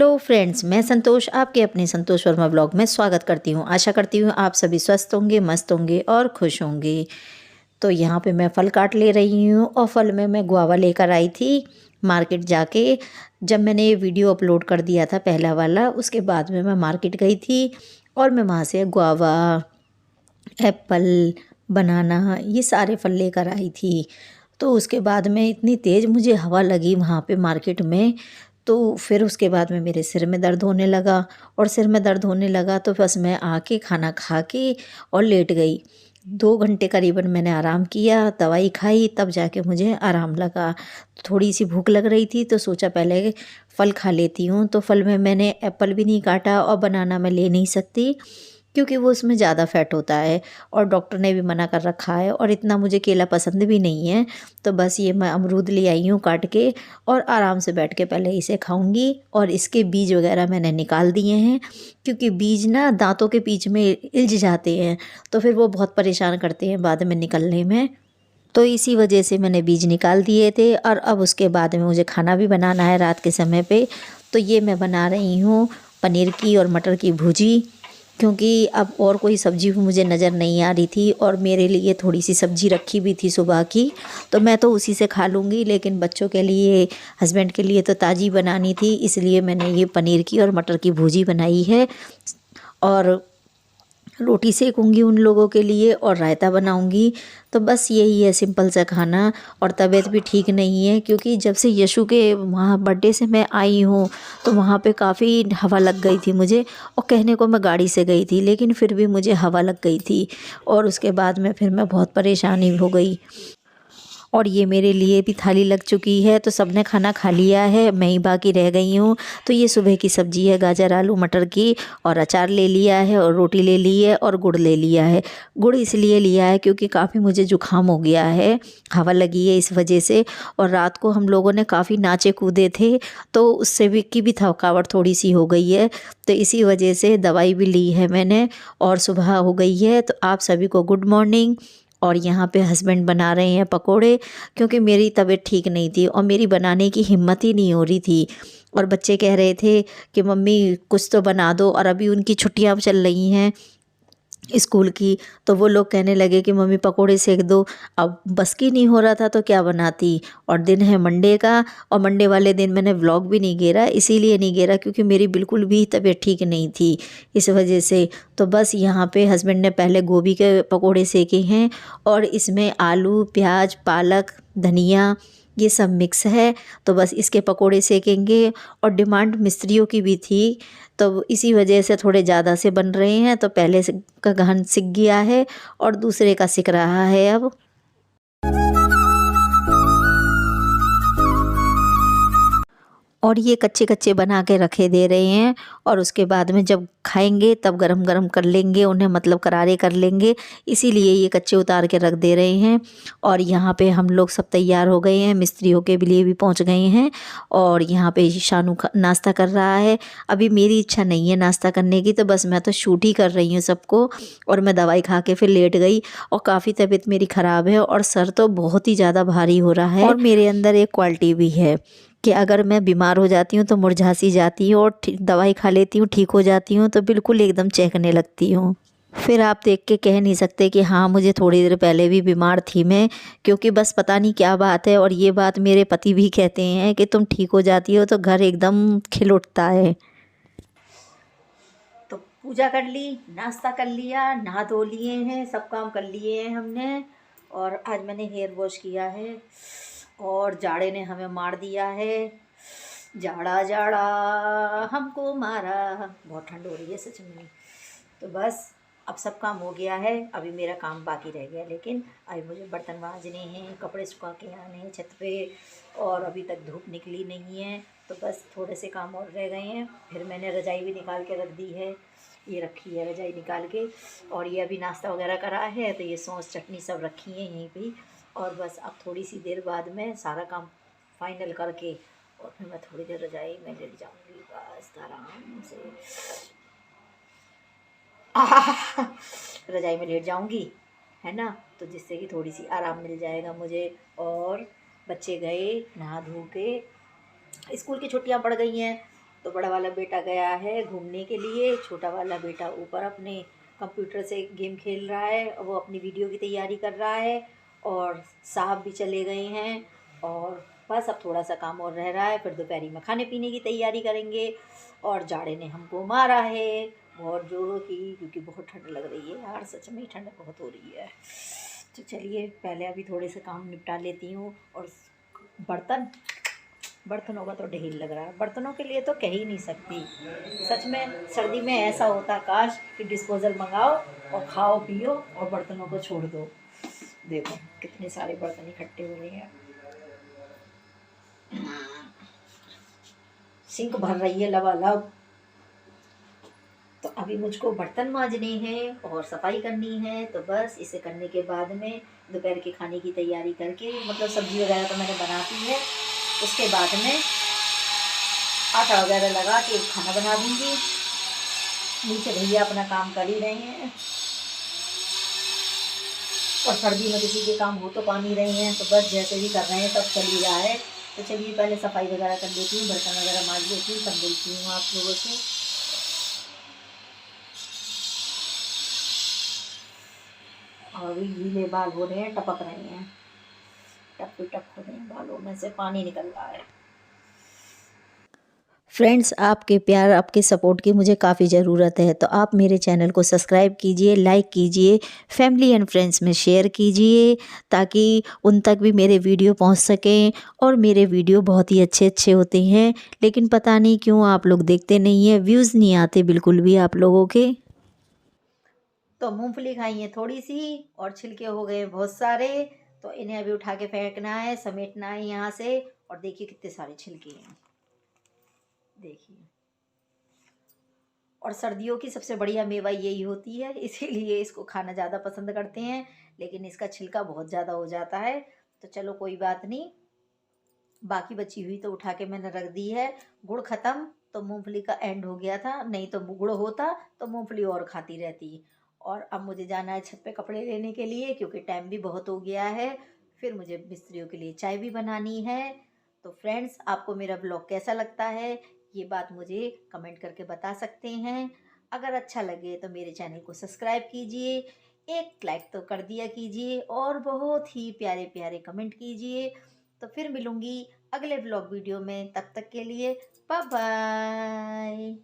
Hello friends, मैं संतोष आपके अपने संतोष वर्मा ब्लॉग में स्वागत करती हूँ। आशा करती हूँ आप सभी स्वस्थ होंगे, मस्त होंगे और खुश होंगे। तो यहाँ पे मैं फल काट ले रही हूँ और फल में मैं गुआवा लेकर आई थी मार्केट जाके। जब मैंने ये वीडियो अपलोड कर दिया था पहला वाला, उसके बाद में मैं मार्केट गई थी और मैं वहाँ से गुआवा, एप्पल, बनाना ये सारे फल लेकर आई थी। तो उसके बाद में इतनी तेज़ मुझे हवा लगी वहाँ पे मार्केट में, तो फिर उसके बाद में मेरे सिर में दर्द होने लगा। और सिर में दर्द होने लगा तो बस मैं आके खाना खा के और लेट गई। 2 घंटे करीबन मैंने आराम किया, दवाई खाई, तब जाके मुझे आराम लगा। थोड़ी सी भूख लग रही थी तो सोचा पहले फल खा लेती हूँ। तो फल में मैंने एप्पल भी नहीं काटा और बनाना मैं ले नहीं सकती क्योंकि वो उसमें ज़्यादा फैट होता है और डॉक्टर ने भी मना कर रखा है, और इतना मुझे केला पसंद भी नहीं है। तो बस ये मैं अमरूद ले आई हूँ काट के और आराम से बैठ के पहले इसे खाऊंगी। और इसके बीज वगैरह मैंने निकाल दिए हैं क्योंकि बीज ना दांतों के बीच में इल्झ जाते हैं, तो फिर वो बहुत परेशान करते हैं बाद में निकलने में। तो इसी वजह से मैंने बीज निकाल दिए थे। और अब उसके बाद में मुझे खाना भी बनाना है रात के समय पे। तो ये मैं बना रही हूँ पनीर की और मटर की भुजी, क्योंकि अब और कोई सब्ज़ी भी मुझे नज़र नहीं आ रही थी और मेरे लिए थोड़ी सी सब्ज़ी रखी भी थी सुबह की, तो मैं तो उसी से खा लूँगी। लेकिन बच्चों के लिए, हस्बैंड के लिए तो ताज़ी बनानी थी, इसलिए मैंने ये पनीर की और मटर की भुजी बनाई है। और रोटी सेकूँगी उन लोगों के लिए और रायता बनाऊँगी। तो बस यही है सिंपल सा खाना। और तबीयत भी ठीक नहीं है क्योंकि जब से यशु के वहाँ बर्थडे से मैं आई हूँ तो वहाँ पे काफ़ी हवा लग गई थी मुझे। और कहने को मैं गाड़ी से गई थी लेकिन फिर भी मुझे हवा लग गई थी, और उसके बाद में फिर मैं बहुत परेशानी हो गई। और ये मेरे लिए भी थाली लग चुकी है, तो सबने खाना खा लिया है, मैं ही बाकी रह गई हूँ। तो ये सुबह की सब्ज़ी है गाजर आलू मटर की, और अचार ले लिया है और रोटी ले ली है और गुड़ ले लिया है। गुड़ इसलिए लिया है क्योंकि काफ़ी मुझे जुकाम हो गया है, हवा लगी है इस वजह से। और रात को हम लोगों ने काफ़ी नाचे कूदे थे तो उससे भी थकावट थोड़ी सी हो गई है। तो इसी वजह से दवाई भी ली है मैंने और सुबह हो गई है। तो आप सभी को गुड मॉर्निंग। और यहाँ पे हस्बैंड बना रहे हैं पकोड़े, क्योंकि मेरी तबीयत ठीक नहीं थी और मेरी बनाने की हिम्मत ही नहीं हो रही थी। और बच्चे कह रहे थे कि मम्मी कुछ तो बना दो, और अभी उनकी छुट्टियाँ चल रही हैं स्कूल की, तो वो लोग कहने लगे कि मम्मी पकोड़े सेक दो। अब बस की नहीं हो रहा था तो क्या बनाती। और दिन है मंडे का, और मंडे वाले दिन मैंने व्लॉग भी नहीं गेरा, इसीलिए नहीं गेरा क्योंकि मेरी बिल्कुल भी तबीयत ठीक नहीं थी इस वजह से। तो बस यहाँ पे हस्बैंड ने पहले गोभी के पकोड़े सेके हैं और इसमें आलू प्याज पालक धनिया ये सब मिक्स है, तो बस इसके पकोड़े सेकेंगे। और डिमांड मिस्त्रियों की भी थी, तो इसी वजह से थोड़े ज़्यादा से बन रहे हैं। तो पहले से का गहन सिक गया है और दूसरे का सिक रहा है अब। और ये कच्चे कच्चे बना के रखे दे रहे हैं, और उसके बाद में जब खाएंगे तब गरम गरम कर लेंगे उन्हें, मतलब करारे कर लेंगे, इसीलिए ये कच्चे उतार के रख दे रहे हैं। और यहाँ पे हम लोग सब तैयार हो गए हैं, मिस्त्रियों के लिए भी पहुँच गए हैं। और यहाँ पे शानू नाश्ता कर रहा है। अभी मेरी इच्छा नहीं है नाश्ता करने की, तो बस मैं तो शूट ही कर रही हूँ सबको। और मैं दवाई खा के फिर लेट गई, और काफ़ी तबीयत मेरी ख़राब है और सर तो बहुत ही ज़्यादा भारी हो रहा है। और मेरे अंदर एक क्वालिटी भी है कि अगर मैं बीमार हो जाती हूँ तो मुरझा सी जाती हूँ, और दवाई खा लेती हूँ ठीक हो जाती हूँ तो बिल्कुल एकदम चहकने लगती हूँ। फिर आप देख के कह नहीं सकते कि हाँ मुझे थोड़ी देर पहले भी बीमार थी मैं, क्योंकि बस पता नहीं क्या बात है। और ये बात मेरे पति भी कहते हैं कि तुम ठीक हो जाती हो तो घर एकदम खिल उठता है। तो पूजा कर ली, नाश्ता कर लिया, नहा धो लिए हैं, सब काम कर लिए हैं हमने। और आज मैंने हेयर वॉश किया है, और जाड़े ने हमें मार दिया है। जाड़ा जाड़ा हमको मारा, बहुत ठंड हो रही है सच में। तो बस अब सब काम हो गया है, अभी मेरा काम बाकी रह गया। लेकिन अभी मुझे बर्तन मांजने हैं, कपड़े सुखा के आने हैं छत पे, और अभी तक धूप निकली नहीं है। तो बस थोड़े से काम और रह गए हैं। फिर मैंने रजाई भी निकाल के रख दी है, ये रखी है रजाई निकाल के। और ये अभी नाश्ता वगैरह करा है, तो ये सॉस चटनी सब रखी है यहीं पे। और बस अब थोड़ी सी देर बाद में सारा काम फाइनल करके और फिर मैं थोड़ी देर रजाई में लेट जाऊँगी बस आराम से। रजाई में लेट जाऊँगी, है ना, तो जिससे कि थोड़ी सी आराम मिल जाएगा मुझे। और बच्चे गए नहा धो के, स्कूल की छुट्टियां पड़ गई हैं, तो बड़ा वाला बेटा गया है घूमने के लिए, छोटा वाला बेटा ऊपर अपने कंप्यूटर से गेम खेल रहा है, वो अपनी वीडियो की तैयारी कर रहा है, और साहब भी चले गए हैं। और बस अब थोड़ा सा काम और रह रहा है, फिर दोपहरी में खाने पीने की तैयारी करेंगे। और जाड़े ने हमको मारा है बहुत जोरों की, क्योंकि बहुत ठंड लग रही है यार, सच में ठंड बहुत हो रही है। तो चलिए पहले अभी थोड़े से काम निपटा लेती हूँ। और बर्तनों का तो ढेर लग रहा है, बर्तनों के लिए तो कह ही नहीं सकती। सच में सर्दी में ऐसा होता काश कि डिस्पोजल मंगाओ और खाओ पियो और बर्तनों को छोड़ दो। देखो कितने सारे बर्तन इकट्ठे हो रहे हैं, सिंक भर रही है लबालब। तो अभी मुझको बर्तन मांजने हैं और सफाई करनी है, तो बस इसे करने के बाद में दोपहर के खाने की तैयारी करके, मतलब सब्ज़ी वगैरह तो मैंने बना दी है, उसके बाद में आटा वगैरह लगा के खाना बना दूँगी। नीचे भैया अपना काम कर ही रहे हैं, और सर्दी में किसी के काम हो तो पा नहीं रहे हैं, तो बस जैसे भी कर रहे हैं सब चल ही रहा है। तो चलिए पहले सफाई वगैरह कर लेती हूँ, बर्तन वगैरह मांज लेती हूँ, तब मिलती हूँ आप लोगों से। और अभी गीले बाल हो रहे हैं, टपक रहे हैं, टप टप हो रहे हैं, बालों में से पानी निकल रहा है। फ्रेंड्स, आपके प्यार, आपके सपोर्ट की मुझे काफ़ी ज़रूरत है, तो आप मेरे चैनल को सब्सक्राइब कीजिए, लाइक कीजिए, फैमिली एंड फ्रेंड्स में शेयर कीजिए, ताकि उन तक भी मेरे वीडियो पहुंच सकें। और मेरे वीडियो बहुत ही अच्छे अच्छे होते हैं, लेकिन पता नहीं क्यों आप लोग देखते नहीं हैं, व्यूज़ नहीं आते बिल्कुल भी आप लोगों के। तो मूंगफली खाई है थोड़ी सी, और छिलके हो गए बहुत सारे, तो इन्हें अभी उठा के फेंकना है, समेटना है यहाँ से। और देखिए कितने सारे छिलके हैं, देखिए। और सर्दियों की सबसे बढ़िया मेवा यही होती है, इसीलिए इसको खाना ज़्यादा पसंद करते हैं, लेकिन इसका छिलका बहुत ज़्यादा हो जाता है। तो चलो कोई बात नहीं, बाकी बची हुई तो उठा के मैंने रख दी है। गुड़ ख़त्म तो मूंगफली का एंड हो गया था, नहीं तो गुड़ होता तो मूंगफली और खाती रहती। और अब मुझे जाना है छत पे कपड़े लेने के लिए, क्योंकि टाइम भी बहुत हो गया है। फिर मुझे मिस्त्रियों के लिए चाय भी बनानी है। तो फ्रेंड्स, आपको मेरा ब्लॉग कैसा लगता है, ये बात मुझे कमेंट करके बता सकते हैं। अगर अच्छा लगे तो मेरे चैनल को सब्सक्राइब कीजिए, एक लाइक तो कर दिया कीजिए, और बहुत ही प्यारे प्यारे कमेंट कीजिए। तो फिर मिलूँगी अगले ब्लॉग वीडियो में, तब तक के लिए बाय बाय।